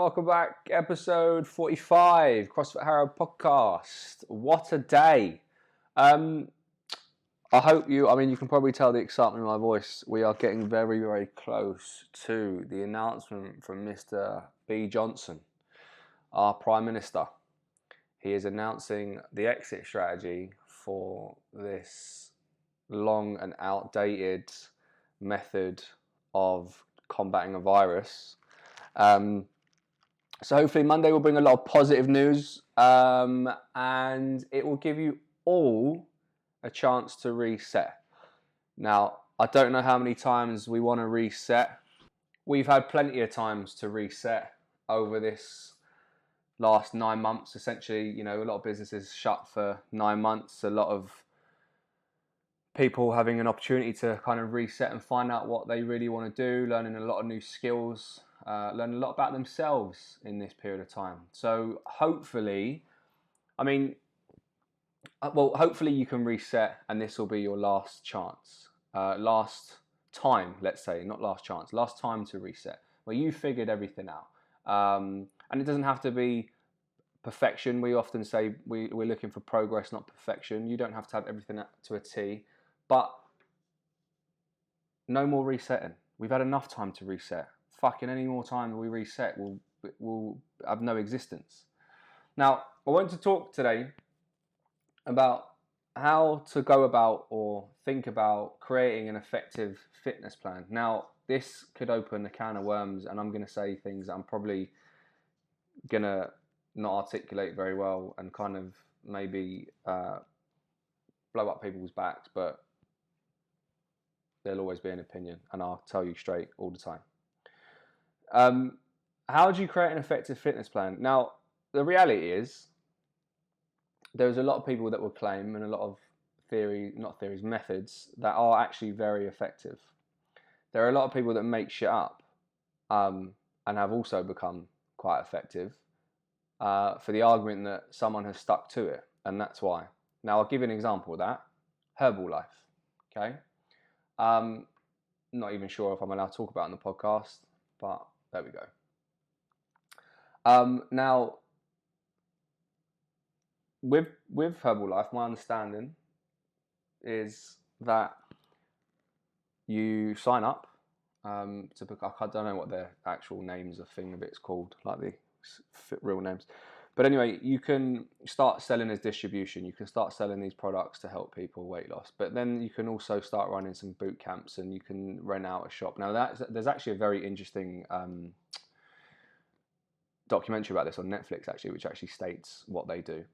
welcome back. Episode 45, CrossFit Harrow podcast. What a day. I hope you can probably tell the excitement in my voice. We are getting very, very close to the announcement from Mr. B. Johnson, our Prime Minister. He is announcing the exit strategy for this long and outdated method of combating a virus. So hopefully Monday will bring a lot of positive news, and it will give you all a chance to reset. Now, I don't know how many times we want to reset. We've had plenty of times to reset over this last 9 months. Essentially, a lot of businesses shut for 9 months. A lot of people having an opportunity to kind of reset and find out what they really want to do, learning a lot of new skills, learning a lot about themselves in this period of time. So hopefully, hopefully you can reset and this will be your last chance. Last time, let's say, not last chance, last time to reset, where you figured everything out. And it doesn't have to be perfection. We often say we're looking for progress, not perfection. You don't have to have everything to a T, but no more resetting. We've had enough time to reset. Fucking any more time we reset will have no existence. Now, I want to talk today about how to go about or think about creating an effective fitness plan. Now, this could open a can of worms, and I'm going to say things that I'm probably going to not articulate very well and kind of maybe blow up people's backs, but there'll always be an opinion, and I'll tell you straight all the time. How do you create an effective fitness plan? Now, the reality is there's a lot of people that will claim, and a lot of methods that are actually very effective. There are a lot of people that make shit up and have also become quite effective for the argument that someone has stuck to it, and that's why. Now, I'll give you an example of that. Herbalife, okay? Not even sure if I'm allowed to talk about it on the podcast, but there we go. Now, with Herbalife, my understanding is that you sign up to book. I don't know what the actual names of it's called, like the real names. But anyway, you can start selling as distribution. You can start selling these products to help people weight loss. But then you can also start running some boot camps, and you can rent out a shop. Now, there's actually a very interesting documentary about this on Netflix, actually, which actually states what they do.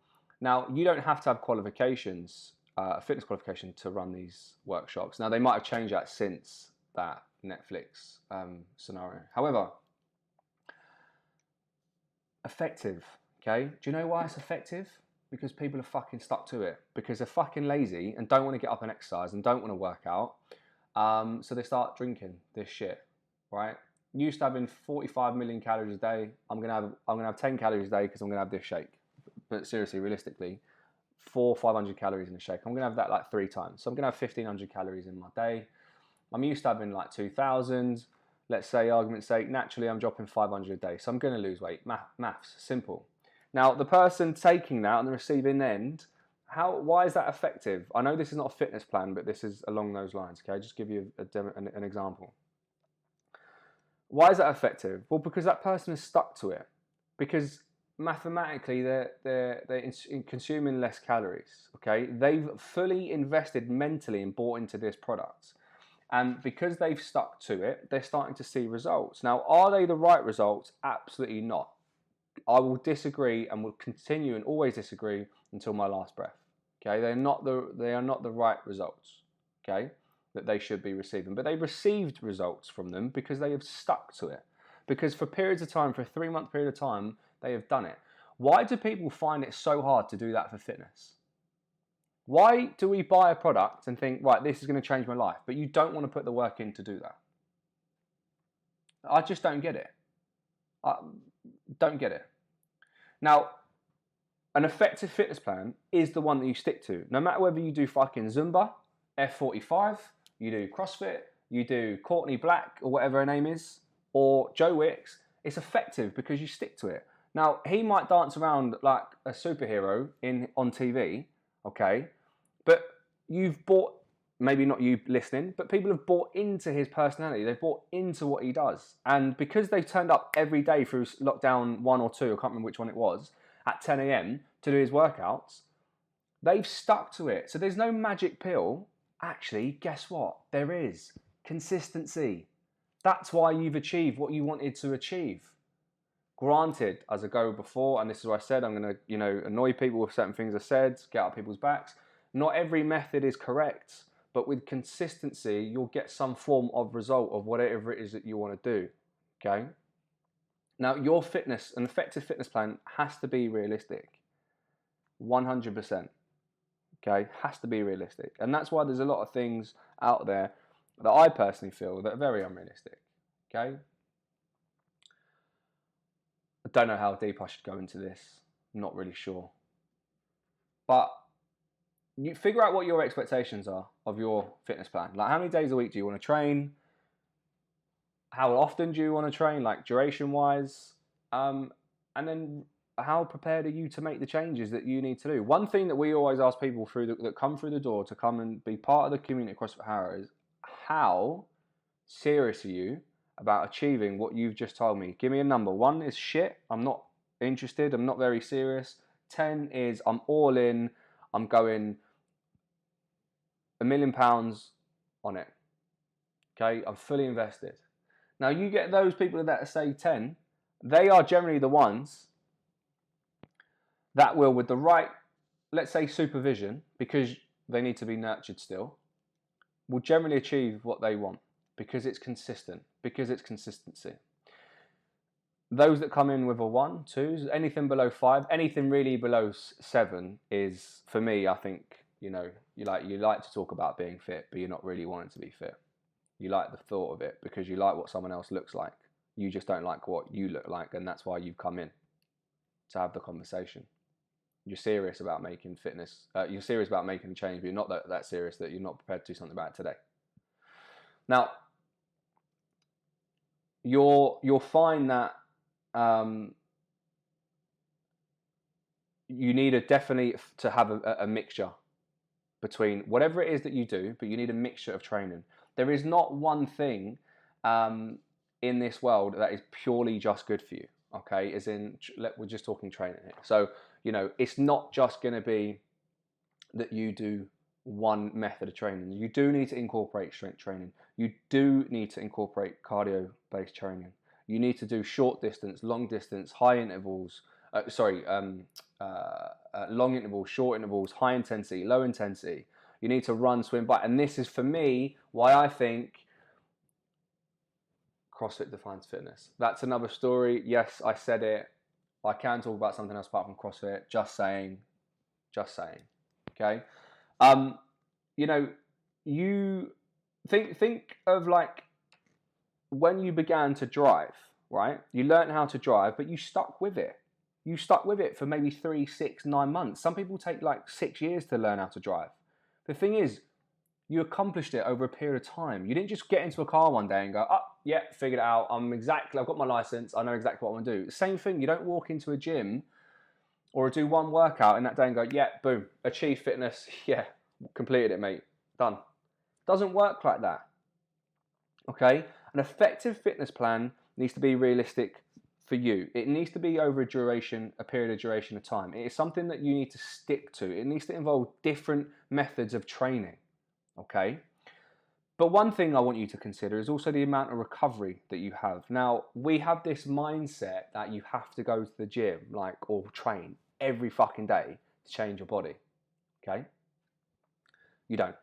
Now, you don't have to have qualifications, a fitness qualification, to run these workshops. Now, they might have changed that since that Netflix scenario. However, effective. Okay, do you know why it's effective? Because people are fucking stuck to it. Because they're fucking lazy and don't want to get up and exercise and don't want to work out. So they start drinking this shit, right? Used to having 45 million calories a day. I'm gonna have 10 calories a day because I'm gonna have this shake. But seriously, realistically, 400-500 calories in a shake. I'm gonna have that like 3 times. So I'm gonna have 1,500 calories in my day. I'm used to having like 2,000. Let's say, argument's sake, naturally I'm dropping 500 a day. So I'm gonna lose weight. Maths, simple. Now, the person taking that on the receiving end, why is that effective? I know this is not a fitness plan, but this is along those lines, okay? I'll just give you an example. Why is that effective? Well, because that person is stuck to it. Because mathematically, they're consuming less calories, okay? They've fully invested mentally and bought into this product. And because they've stuck to it, they're starting to see results. Now, are they the right results? Absolutely not. I will disagree and will continue and always disagree until my last breath. Okay, they are not the right results, okay, that they should be receiving. But they've received results from them because they have stuck to it. Because for periods of time, for a 3-month period of time, they have done it. Why do people find it so hard to do that for fitness? Why do we buy a product and think, right, this is going to change my life, but you don't want to put the work in to do that? I just don't get it. Don't get it. Now, an effective fitness plan is the one that you stick to. No matter whether you do fucking Zumba, F45, you do CrossFit, you do Courtney Black or whatever her name is, or Joe Wicks, It's effective because you stick to it. Now, he might dance around like a superhero on TV, okay? But you've bought, maybe not you listening, but people have bought into his personality. They've bought into what he does. And because they've turned up every day through lockdown 1 or 2, I can't remember which one it was, at 10 a.m. to do his workouts, they've stuck to it. So there's no magic pill. Actually, guess what? There is consistency. That's why you've achieved what you wanted to achieve. Granted, as I go before, and this is what I said, I'm going to, annoy people with certain things I said, get up people's backs. Not every method is correct, but with consistency, you'll get some form of result of whatever it is that you want to do, okay? Now, your fitness, an effective fitness plan has to be realistic, 100%, okay? Has to be realistic. And that's why there's a lot of things out there that I personally feel that are very unrealistic, okay? I don't know how deep I should go into this. I'm not really sure. But you figure out what your expectations are of your fitness plan. Like, how many days a week do you want to train? How often do you want to train, like duration-wise? And then how prepared are you to make the changes that you need to do? One thing that we always ask people that come through the door to come and be part of the community at CrossFit Harrow is, how serious are you about achieving what you've just told me? Give me a number. 1 is shit, I'm not interested, I'm not very serious. 10 is I'm all in, I'm going £1 million on it. Okay, I'm fully invested. Now you get those people that say 10, they are generally the ones that will, with the right, let's say, supervision, because they need to be nurtured still, will generally achieve what they want because it's consistent, because it's consistency. Those that come in with a 1, 2, anything below 5, anything really below 7 is, for me, I think, you like to talk about being fit, but you're not really wanting to be fit. You like the thought of it because you like what someone else looks like. You just don't like what you look like, and that's why you've come in to have the conversation. You're serious about making fitness. You're serious about making a change, but you're not that serious that you're not prepared to do something about it today. Now, you'll find that you need definitely to have a mixture between whatever it is that you do, but you need a mixture of training. There is not one thing in this world that is purely just good for you, okay? As in, we're just talking training here. So, it's not just going to be that you do one method of training. You do need to incorporate strength training. You do need to incorporate cardio-based training. You need to do short distance, long distance, high intervals, long intervals, short intervals, high intensity, low intensity. You need to run, swim, bike. And this is, for me, why I think CrossFit defines fitness. That's another story. Yes, I said it. I can talk about something else apart from CrossFit. Just saying. Okay. You think of like when you began to drive, right? You learned how to drive, but you stuck with it. You stuck with it for maybe 3, 6, 9 months. Some people take like 6 years to learn how to drive. The thing is, you accomplished it over a period of time. You didn't just get into a car one day and go, oh, yeah, figured it out. I've got my license. I know exactly what I want to do. Same thing. You don't walk into a gym or do one workout in that day and go, yeah, boom, achieve fitness. Yeah, completed it, mate. Done. Doesn't work like that. Okay? An effective fitness plan needs to be realistic for you. It needs to be over a period of duration of time. It is something that you need to stick to. It needs to involve different methods of training. Okay? But one thing I want you to consider is also the amount of recovery that you have. Now, we have this mindset that you have to go to the gym, or train every fucking day to change your body. Okay? You don't.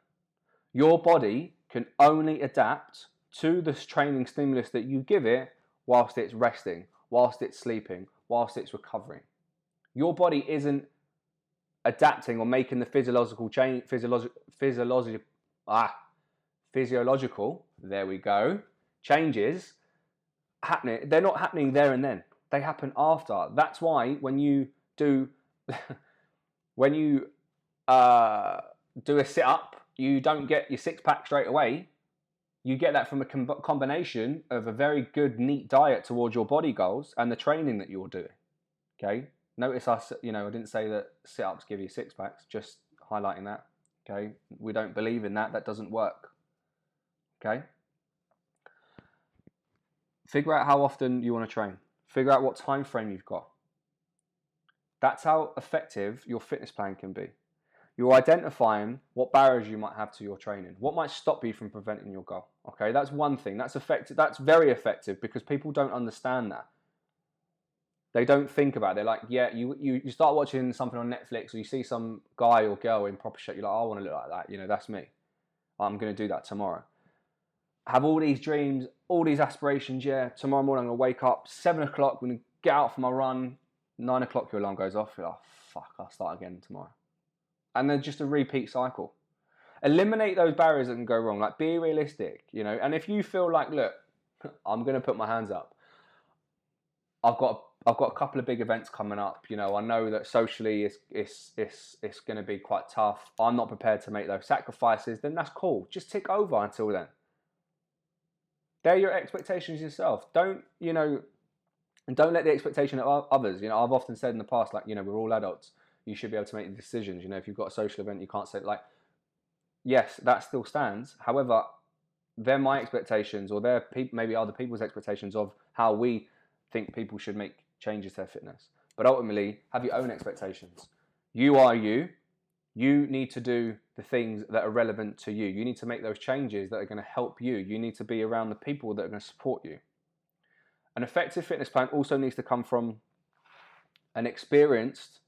Your body can only adapt to this training stimulus that you give it whilst it's resting, whilst it's sleeping, whilst it's recovering. Your body isn't adapting or making the physiological, there we go, changes happening. They're not happening there and then. They happen after. That's why when you do a sit-up, you don't get your 6-pack straight away. You get that from a combination of a very good, neat diet towards your body goals and the training that you're doing. Okay. Notice I didn't say that sit-ups give you six packs, just highlighting that. Okay. We don't believe in that. That doesn't work. Okay. Figure out how often you want to train. Figure out what time frame you've got. That's how effective your fitness plan can be. You're identifying what barriers you might have to your training. What might stop you from preventing your goal? Okay, that's one thing. That's effective. That's very effective because people don't understand that. They don't think about it. They're like, yeah, you start watching something on Netflix or you see some guy or girl in proper shape. You're like, oh, I want to look like that. You know, that's me. I'm going to do that tomorrow. Have all these dreams, all these aspirations. Yeah, tomorrow morning I'm going to wake up 7 o'clock. I'm going to get out for my run. 9 o'clock your alarm goes off. You're like, fuck, I'll start again tomorrow. And then just a repeat cycle. Eliminate those barriers that can go wrong. Like, be realistic, you know. And if you feel like, look, I'm going to put my hands up. I've got a couple of big events coming up. You know, I know that socially it's going to be quite tough. I'm not prepared to make those sacrifices. Then that's cool. Just tick over until then. They're your expectations yourself. Don't let the expectation of others. You know, I've often said in the past, like, you know, we're all adults. You should be able to make the decisions. You know, if you've got a social event, you can't say, like, yes, that still stands. However, they're my expectations, or they're maybe other people's expectations of how we think people should make changes to their fitness. But ultimately, have your own expectations. You are you. You need to do the things that are relevant to you. You need to make those changes that are going to help you. You need to be around the people that are going to support you. An effective fitness plan also needs to come from an experienced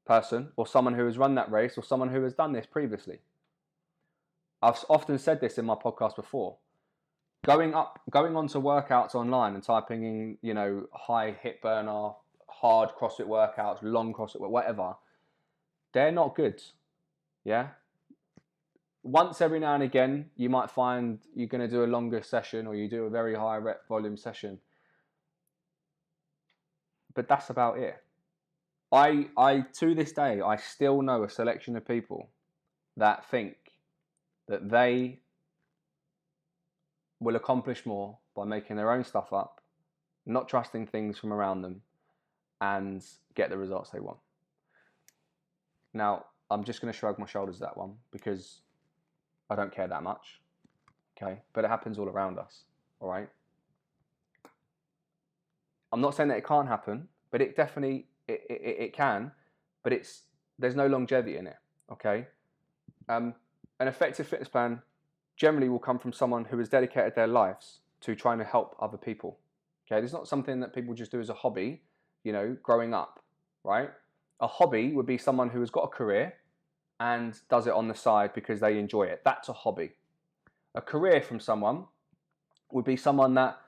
person or someone who has run that race or someone who has done this previously. I've often said this in my podcast before. Going onto workouts online and typing in, you know, high hit burner, hard CrossFit workouts, long CrossFit, whatever, they're not good. Yeah. Once every now and again, you might find you're going to do a longer session or you do a very high rep volume session. But that's about it. I to this day, I still know a selection of people that think that they will accomplish more by making their own stuff up, not trusting things from around them, and get the results they want. Now, I'm just going to shrug my shoulders at that one because I don't care that much, okay? But it happens all around us, all right? I'm not saying that it can't happen, but it definitely, it can, but there's no longevity in it, okay? An effective fitness plan generally will come from someone who has dedicated their lives to trying to help other people, okay? It's not something that people just do as a hobby, you know, growing up, right? A hobby would be someone who has got a career and does it on the side because they enjoy it. That's a hobby. A career from someone would be someone that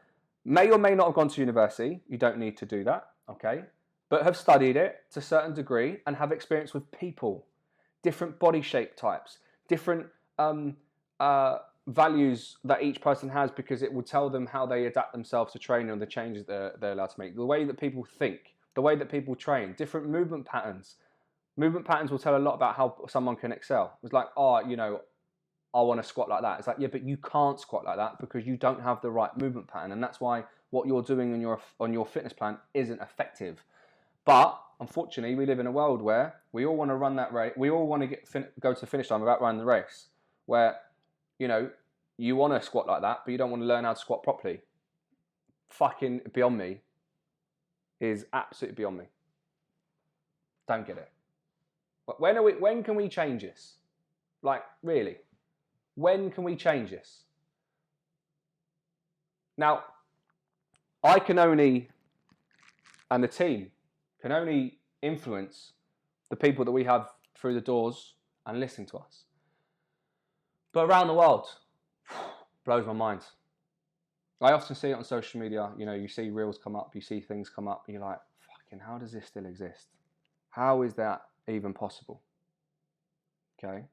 may or may not have gone to university. You don't need to do that, okay? But have studied it to a certain degree and have experience with people, different body shape types, different values that each person has, because it will tell them how they adapt themselves to training and the changes they're allowed to make. The way that people think, the way that people train, different movement patterns. Movement patterns will tell a lot about how someone can excel. It's like, oh, you know, I want to squat like that. It's like, yeah, but you can't squat like that because you don't have the right movement pattern. And that's why what you're doing on your fitness plan isn't effective. But unfortunately, we live in a world where we all want to run that race. We all want to go to the finish line without running the race. Where, you know, you want to squat like that, but you don't want to learn how to squat properly. Fucking beyond me. Is absolutely beyond me. Don't get it. But when can we change this? Like, really? When can we change this? Now, I can only, and the team can only influence the people that we have through the doors and listening to us. But around the world, blows my mind. I often see it on social media. You know, you see reels come up, you see things come up, and you're like, fucking, how does this still exist? How is that even possible? Okay.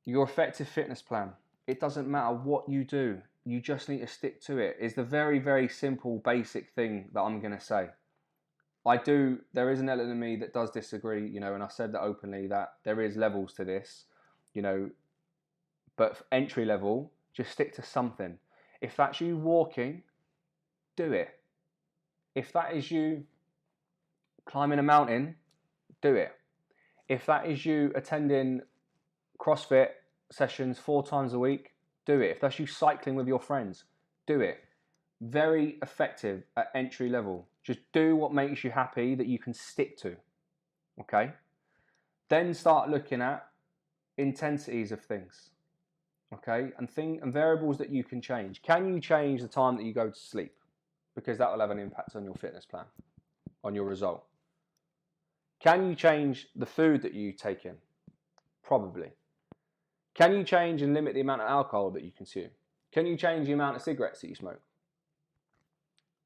Your effective fitness plan. It doesn't matter what you do. You just need to stick to it. It's the very, very simple, basic thing that I'm going to say. There is an element of me that does disagree, you know, and I've said that openly, that there is levels to this, you know, but entry level, Just stick to something. If that's you walking, do it. If that is you climbing a mountain, do it. If that is you attending CrossFit sessions 4 times a week, do it. If that's you cycling with your friends, do it. Very effective at entry level. Just do what makes you happy that you can stick to. Okay? Then start looking at intensities of things. Okay? And variables that you can change. Can you change the time that you go to sleep? Because that will have an impact on your fitness plan, on your result. Can you change the food that you take in? Probably. Can you change and limit the amount of alcohol that you consume? Can you change the amount of cigarettes that you smoke?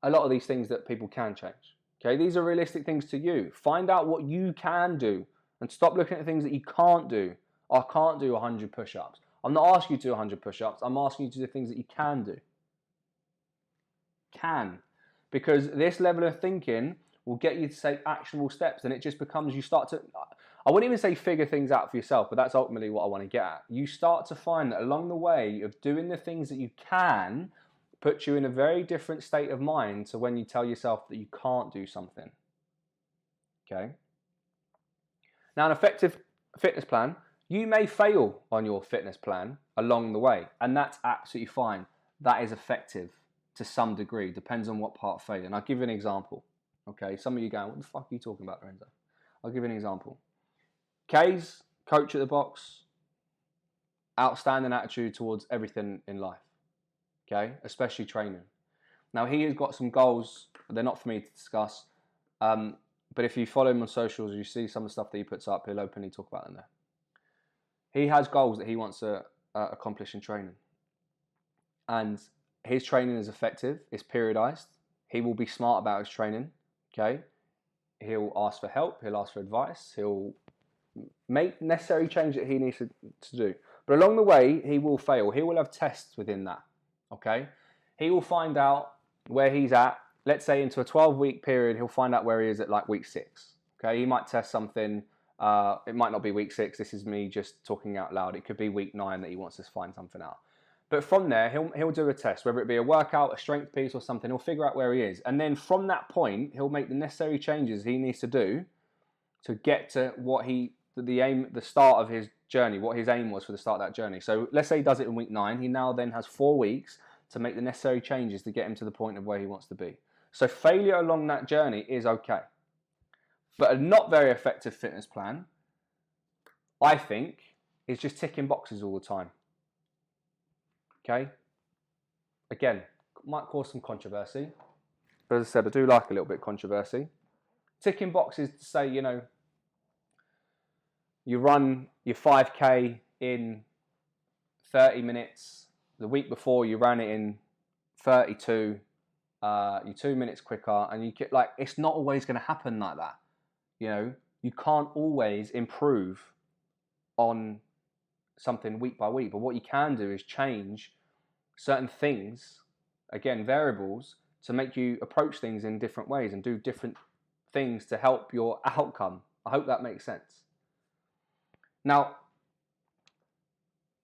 A lot of these things that people can change. Okay, these are realistic things to you. Find out what you can do and stop looking at things that you can't do. I can't do 100 push-ups. I'm not asking you to do 100 push-ups. I'm asking you to do things that you can do. Can. Because this level of thinking will get you to take actionable steps, and it just becomes you start to, I wouldn't even say figure things out for yourself, but that's ultimately what I want to get at. You start to find that along the way of doing the things that you can puts you in a very different state of mind to when you tell yourself that you can't do something. Okay? Now, an effective fitness plan, you may fail on your fitness plan along the way, and that's absolutely fine. That is effective to some degree, depends on what part of failure. And I'll give you an example. Okay, some of you going, what the fuck are you talking about, Lorenzo? I'll give you an example. Kay's coach at the box, outstanding attitude towards everything in life. Okay, especially training. Now he has got some goals, they're not for me to discuss. But if you follow him on socials, you see some of the stuff that he puts up, he'll openly talk about them there. He has goals that he wants to accomplish in training. And his training is effective, it's periodized. He will be smart about his training. Okay, he'll ask for help, he'll ask for advice, he'll make necessary change that he needs to do. But along the way, he will fail. He will have tests within that. Okay, he will find out where he's at. Let's say into a 12-week period, he'll find out where he is at like week 6. Okay, he might test something. It might not be week 6. This is me just talking out loud. It could be week 9 that he wants to find something out. But from there, he'll do a test, whether it be a workout, a strength piece or something. He'll figure out where he is. And then from that point, he'll make the necessary changes he needs to do to get to what the start of his journey, what his aim was for the start of that journey. So let's say he does it in week 9. He now then has 4 weeks to make the necessary changes to get him to the point of where he wants to be. So failure along that journey is okay. But a not very effective fitness plan, I think, is just ticking boxes all the time. Okay? Again, might cause some controversy. But as I said, I do like a little bit of controversy. Ticking boxes to say, you know, you run your 5K in 30 minutes. The week before you ran it in 32. You're 2 minutes quicker, and you get like it's not always going to happen like that. You know, you can't always improve on something week by week. But what you can do is change certain things, again, variables, to make you approach things in different ways and do different things to help your outcome. I hope that makes sense. Now,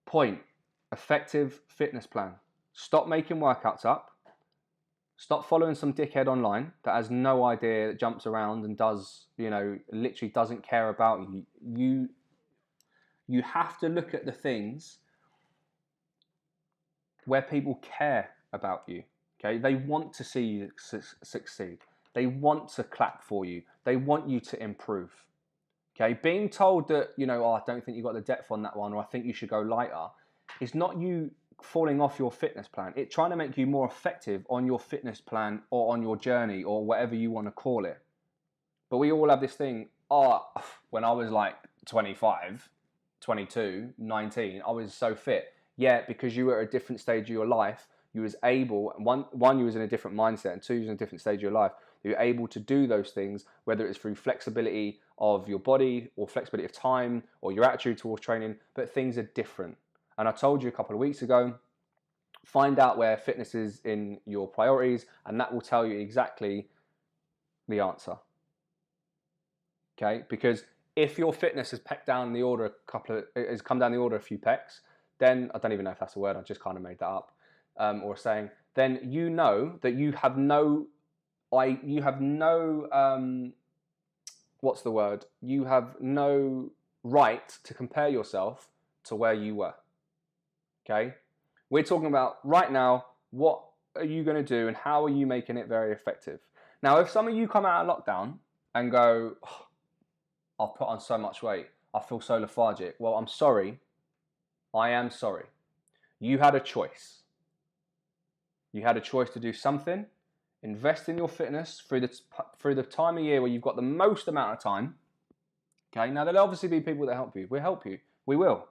point, effective fitness plan. Stop making workouts up. Stop following some dickhead online that has no idea, that jumps around and does, you know, literally doesn't care about you. You have to look at the things where people care about you. Okay, they want to see you succeed. They want to clap for you. They want you to improve. Okay, being told that, you know, oh, I don't think you got the depth on that one, or I think you should go lighter, is not you falling off your fitness plan. It's trying to make you more effective on your fitness plan or on your journey or whatever you want to call it. But we all have this thing, oh, when I was like 25, 22, 19, I was so fit. Yeah, because you were at a different stage of your life, you was able, one, you was in a different mindset, and 2, you was in a different stage of your life. You were able to do those things, whether it's through flexibility of your body or flexibility of time or your attitude towards training, but things are different. And I told you a couple of weeks ago, find out where fitness is in your priorities, and that will tell you exactly the answer. Okay, because if your fitness has come down the order a few pecs, then I don't even know if that's a word. I just kind of made that up, or a saying. Then you know that you have no, what's the word? You have no right to compare yourself to where you were. Okay, we're talking about right now. What are you going to do, and how are you making it very effective? Now, if some of you come out of lockdown and go, oh, I've put on so much weight, I feel so lethargic. Well, I'm sorry. I am sorry. You had a choice. You had a choice to do something, invest in your fitness through the time of year where you've got the most amount of time. Okay, now there'll obviously be people that help you. We'll help you. We will.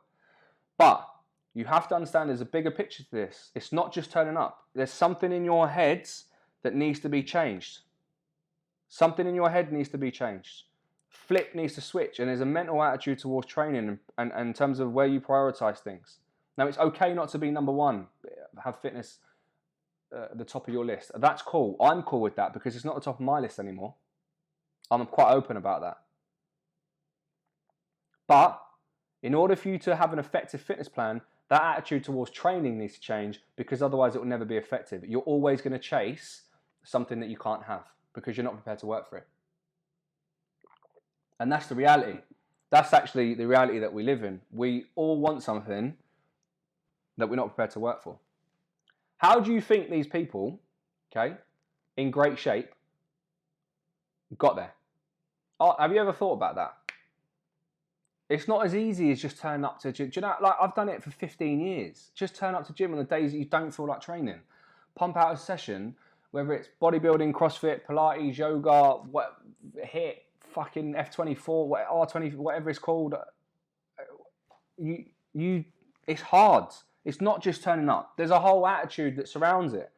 But you have to understand there's a bigger picture to this. It's not just turning up. There's something in your heads that needs to be changed. Something in your head needs to be changed. Flip needs to switch, and there's a mental attitude towards training and in terms of where you prioritize things. Now, it's okay not to be number one, have fitness at the top of your list. That's cool. I'm cool with that because it's not the top of my list anymore. I'm quite open about that. But in order for you to have an effective fitness plan, that attitude towards training needs to change, because otherwise it will never be effective. You're always going to chase something that you can't have because you're not prepared to work for it. And that's the reality. That's actually the reality that we live in. We all want something that we're not prepared to work for. How do you think these people, okay, in great shape, got there? Oh, have you ever thought about that? It's not as easy as just turning up to gym. Do you know, like, I've done it for 15 years. Just turn up to gym on the days that you don't feel like training. Pump out a session, whether it's bodybuilding, CrossFit, Pilates, yoga, HIIT, fucking F24, R20, whatever it's called. It's hard. It's not just turning up. There's a whole attitude that surrounds it.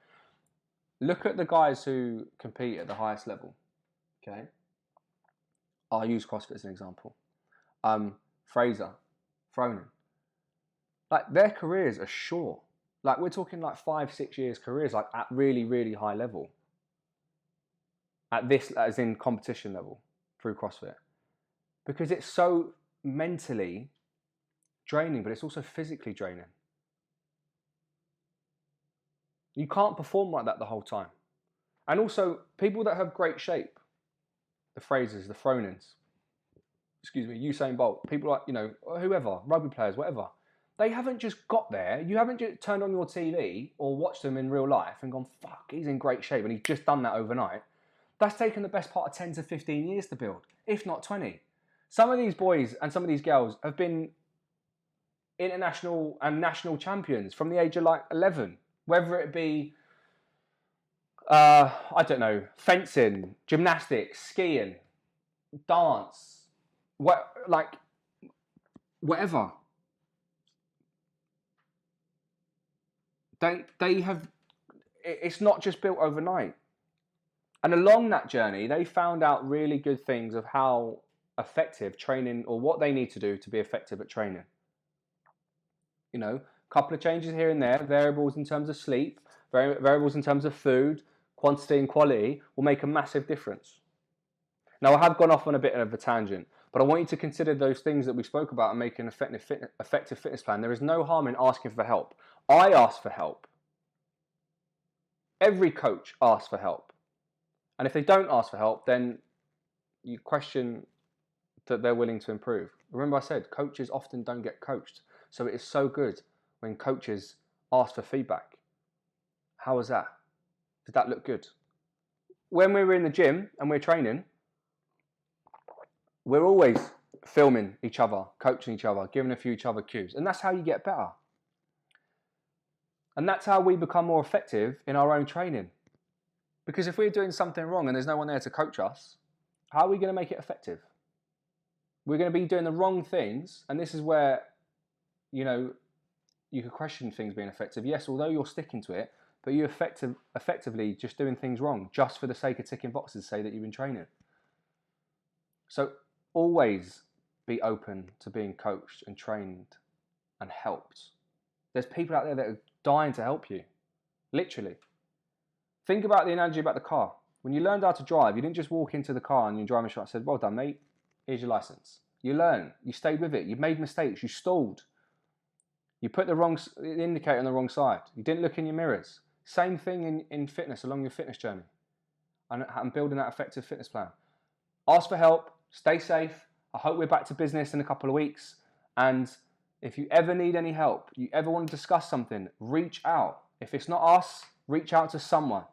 Look at the guys who compete at the highest level. Okay, I'll use CrossFit as an example. Fraser, Froning. Like, their careers are short. Like, we're talking like 5-6 years careers, like at really, really high level. At this, as in competition level, through CrossFit. Because it's so mentally draining, but it's also physically draining. You can't perform like that the whole time. And also, people that have great shape, the Frasers, the Fronins, Usain Bolt, people like, whoever, rugby players, whatever, they haven't just got there. You haven't just turned on your TV or watched them in real life and gone, fuck, he's in great shape, and he's just done that overnight. That's taken the best part of 10 to 15 years to build, if not 20. Some of these boys and some of these girls have been international and national champions from the age of like 11, whether it be, I don't know, fencing, gymnastics, skiing, dance, whatever. They have, it's not just built overnight. And along that journey, they found out really good things of how effective training, or what they need to do to be effective at training. A couple of changes here and there, variables in terms of sleep, variables in terms of food, quantity and quality will make a massive difference. Now, I have gone off on a bit of a tangent, but I want you to consider those things that we spoke about and make an effective fitness plan. There is no harm in asking for help. I ask for help. Every coach asks for help. And if they don't ask for help, then you question that they're willing to improve. Remember I said, coaches often don't get coached. So it is so good when coaches ask for feedback. How was that? Did that look good? When we were in the gym and we're training, we're always filming each other, coaching each other, giving each other cues. And that's how you get better. And that's how we become more effective in our own training. Because if we're doing something wrong and there's no one there to coach us, how are we going to make it effective? We're going to be doing the wrong things, and this is where, you could question things being effective. Yes, although you're sticking to it, but you're effectively just doing things wrong, just for the sake of ticking boxes to say that you've been training. So always be open to being coached and trained and helped. There's people out there that are dying to help you, literally. Think about the analogy about the car. When you learned how to drive, you didn't just walk into the car and your driving instructor said, well done, mate, here's your license. You learn, you stayed with it, you made mistakes, you stalled. You put the indicator on the wrong side. You didn't look in your mirrors. Same thing in fitness, along your fitness journey. And building that effective fitness plan. Ask for help. Stay safe. I hope we're back to business in a couple of weeks. And if you ever need any help, you ever want to discuss something, reach out. If it's not us, reach out to someone.